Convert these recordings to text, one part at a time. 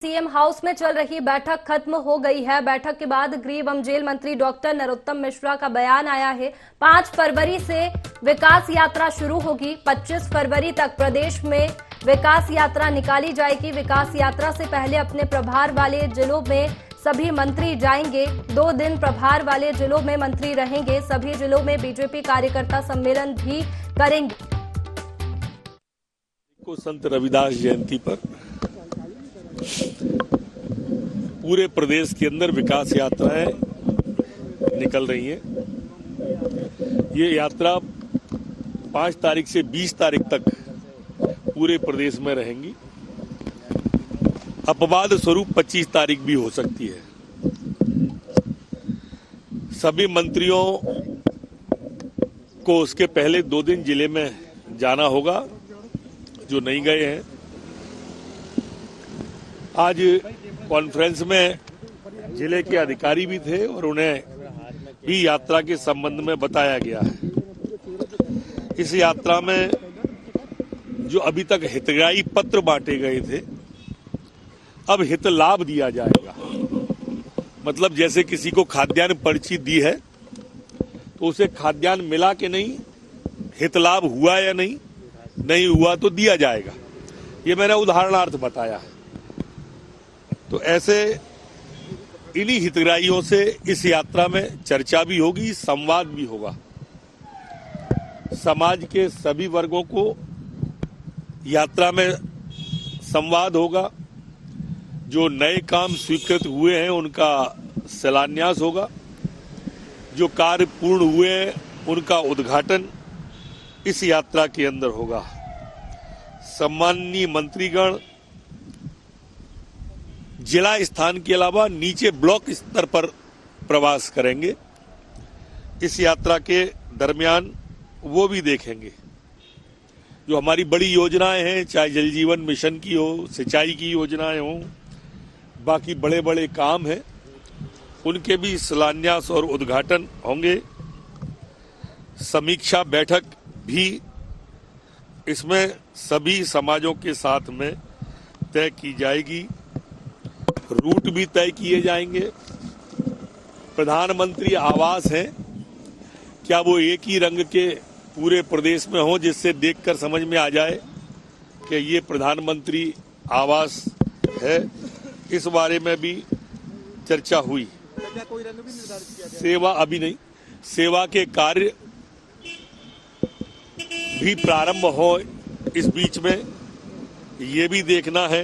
CM house में चल रही बैठक खत्म हो गई है। बैठक के बाद गृह एवं जेल मंत्री डॉक्टर नरोत्तम मिश्रा का बयान आया है। 5 फरवरी से विकास यात्रा शुरू होगी। 25 फरवरी तक प्रदेश में विकास यात्रा निकाली जाएगी। विकास यात्रा से पहले अपने प्रभार वाले जिलों में सभी मंत्री जाएंगे। 2 दिन प्रभार वाले जिलों में मंत्री रहेंगे। सभी जिलों में बीजेपी कार्यकर्ता सम्मेलन भी करेंगे। संत रविदास जयंती पर पूरे प्रदेश के अंदर विकास यात्राएं निकल रही हैं। ये यात्रा 5 तारीख से 20 तारीख तक पूरे प्रदेश में रहेंगी। अपवाद स्वरूप 25 तारीख भी हो सकती है। सभी मंत्रियों को उसके पहले 2 दिन जिले में जाना होगा जो नहीं गए हैं। आज कॉन्फ्रेंस में जिले के अधिकारी भी थे और उन्हें भी यात्रा के संबंध में बताया गया है। इस यात्रा में जो अभी तक हितग्राही पत्र बांटे गए थे, अब हित लाभ दिया जाएगा। मतलब जैसे किसी को खाद्यान्न पर्ची दी है तो उसे खाद्यान्न मिला कि नहीं, हित लाभ हुआ या नहीं हुआ तो दिया जाएगा। ये मैंने उदाहरणार्थ बताया है। तो ऐसे इन्हीं हितग्राहियों से इस यात्रा में चर्चा भी होगी, संवाद भी होगा। समाज के सभी वर्गों को यात्रा में संवाद होगा। जो नए काम स्वीकृत हुए हैं उनका शिलान्यास होगा। जो कार्य पूर्ण हुए हैं उनका उद्घाटन इस यात्रा के अंदर होगा। सम्माननीय मंत्रीगण जिला स्थान के अलावा नीचे ब्लॉक स्तर पर प्रवास करेंगे। इस यात्रा के दरमियान वो भी देखेंगे जो हमारी बड़ी योजनाएं हैं, चाहे जल जीवन मिशन की हो, सिंचाई की योजनाएं हो, बाकी बड़े बड़े काम हैं, उनके भी शिलान्यास और उद्घाटन होंगे। समीक्षा बैठक भी इसमें सभी समाजों के साथ में तय की जाएगी। रूट भी तय किए जाएंगे। प्रधानमंत्री आवास है, क्या वो एक ही रंग के पूरे प्रदेश में हो जिससे देखकर समझ में आ जाए कि ये प्रधानमंत्री आवास है। इस बारे में भी चर्चा हुई। सेवा अभी नहीं, सेवा के कार्य भी प्रारंभ हो इस बीच में, ये भी देखना है।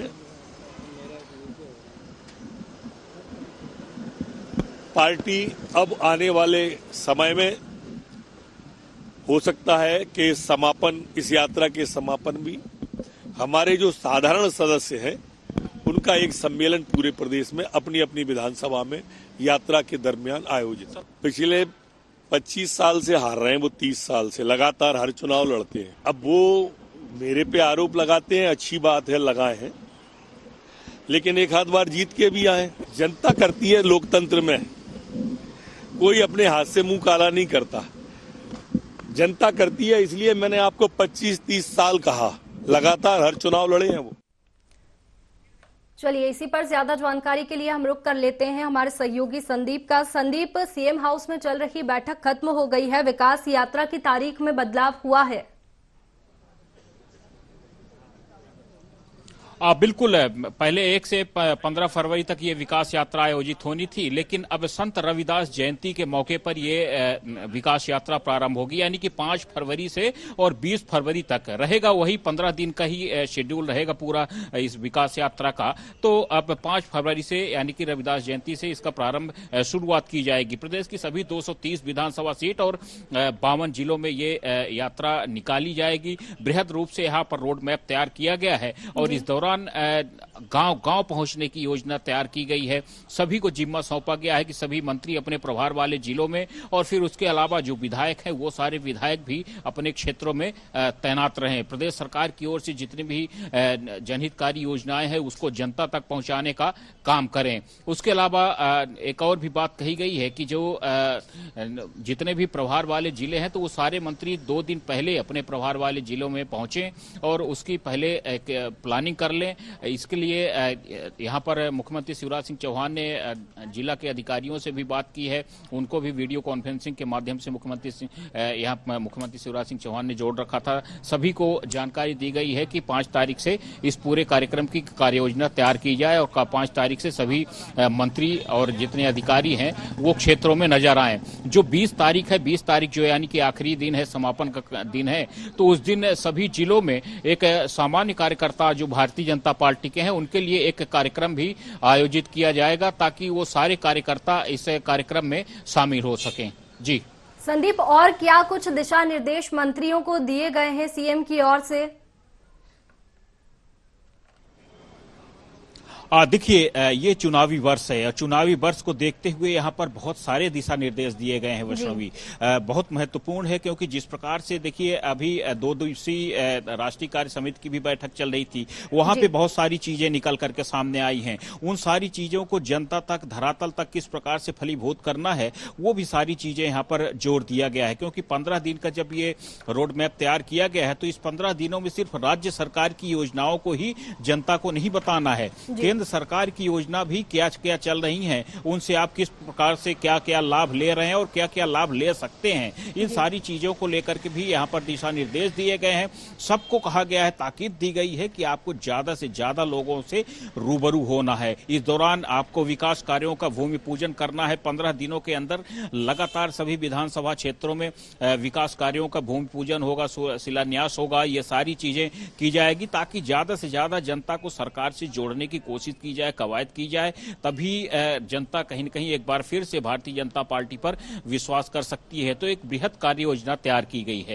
पार्टी अब आने वाले समय में हो सकता है कि इस यात्रा के समापन भी हमारे जो साधारण सदस्य हैं उनका एक सम्मेलन पूरे प्रदेश में अपनी अपनी विधानसभा में यात्रा के दरमियान आयोजित। पिछले 25 साल से हार रहे हैं वो, 30 साल से लगातार हर चुनाव लड़ते हैं। अब वो मेरे पे आरोप लगाते हैं, अच्छी बात है, लगाए हैं, लेकिन एक आध बार जीत के भी आए। जनता करती है लोकतंत्र में, कोई अपने हाथ से मुंह काला नहीं करता, जनता करती है। इसलिए मैंने आपको 25-30 साल कहा, लगातार हर चुनाव लड़े हैं वो। चलिए, इसी पर ज्यादा जानकारी के लिए हम रुक कर लेते हैं हमारे सहयोगी संदीप का। संदीप, सीएम हाउस में चल रही बैठक खत्म हो गई है। विकास यात्रा की तारीख में बदलाव हुआ है। बिल्कुल, पहले 1 से 15 फरवरी तक ये विकास यात्रा आयोजित होनी थी, लेकिन अब संत रविदास जयंती के मौके पर ये विकास यात्रा प्रारंभ होगी। यानी कि 5 फरवरी से और 20 फरवरी तक रहेगा, वही 15 दिन का ही शेड्यूल रहेगा पूरा इस विकास यात्रा का। तो अब 5 फरवरी से यानी कि रविदास जयंती से इसका प्रारंभ शुरुआत की जाएगी। प्रदेश की सभी 230 विधानसभा सीट और 52 जिलों में ये यात्रा निकाली जाएगी। बृहद रूप से यहाँ पर रोड मैप तैयार किया गया है और इस दौरान गांव-गांव पहुंचने की योजना तैयार की गई है। सभी को जिम्मा सौंपा गया है कि सभी मंत्री अपने प्रभार वाले जिलों में और फिर उसके अलावा जो विधायक हैं वो सारे विधायक भी अपने क्षेत्रों में तैनात रहें। प्रदेश सरकार की ओर से जितनी भी जनहितकारी योजनाएं हैं उसको जनता तक पहुंचाने का काम करें। उसके अलावा एक और भी बात कही गई है कि जो जितने भी प्रभार वाले जिले हैं तो वो सारे मंत्री 2 दिन पहले अपने प्रभार वाले जिलों में पहुंचे और उसकी पहले एक प्लानिंग कर लें। इसके लिए लिए यहाँ पर मुख्यमंत्री शिवराज सिंह चौहान ने जिला के अधिकारियों से भी बात की है, उनको भी वीडियो कॉन्फ्रेंसिंग के माध्यम से मुख्यमंत्री शिवराज सिंह चौहान ने जोड़ रखा था। सभी को जानकारी दी गई है कि 5 तारीख से इस पूरे कार्यक्रम की कार्ययोजना तैयार की जाए और 5 तारीख से सभी मंत्री और जितने अधिकारी हैं वो क्षेत्रों में नजर आए। जो 20 तारीख है, 20 तारीख जो यानी कि आखिरी दिन है, समापन का दिन है, तो उस दिन सभी जिलों में एक सामान्य कार्यकर्ता जो भारतीय जनता पार्टी के हैं उनके लिए एक कार्यक्रम भी आयोजित किया जाएगा ताकि वो सारे कार्यकर्ता इस कार्यक्रम में शामिल हो सकें। जी संदीप, और क्या कुछ दिशा निर्देश मंत्रियों को दिए गए हैं सीएम की ओर से? देखिए, ये चुनावी वर्ष है और चुनावी वर्ष को देखते हुए यहाँ पर बहुत सारे दिशा निर्देश दिए गए हैं वैष्णवी। बहुत महत्वपूर्ण है क्योंकि जिस प्रकार से देखिए अभी 2 दिवसीय राष्ट्रीय कार्य समिति की भी बैठक चल रही थी, वहां पे बहुत सारी चीजें निकल करके सामने आई हैं। उन सारी चीजों को जनता तक, धरातल तक किस प्रकार से फलीभूत करना है वो भी सारी चीजें यहाँ पर जोर दिया गया है क्योंकि 15 दिन का जब ये रोड मैप तैयार किया गया है तो इस 15 दिनों में सिर्फ राज्य सरकार की योजनाओं को ही जनता को नहीं बताना है, केंद्र सरकार की योजना भी क्या क्या चल रही हैं, उनसे आप किस प्रकार से क्या क्या लाभ ले रहे हैं और क्या क्या लाभ ले सकते हैं, इन सारी चीजों को लेकर के भी यहाँ पर दिशा निर्देश दिए गए हैं। सबको कहा गया है, ताकीद दी गई है कि आपको ज्यादा से ज्यादा लोगों से रूबरू होना है। इस दौरान आपको विकास कार्यों का भूमि पूजन करना है। 15 दिनों के अंदर लगातार सभी विधानसभा क्षेत्रों में विकास कार्यों का भूमि पूजन होगा, शिलान्यास होगा, ये सारी चीजें की जाएगी ताकि ज्यादा से ज्यादा जनता को सरकार से जोड़ने की कोशिश की जाए, कवायद की जाए। तभी जनता कहीं न कहीं एक बार फिर से भारतीय जनता पार्टी पर विश्वास कर सकती है। तो एक बृहद कार्य योजना तैयार की गई है।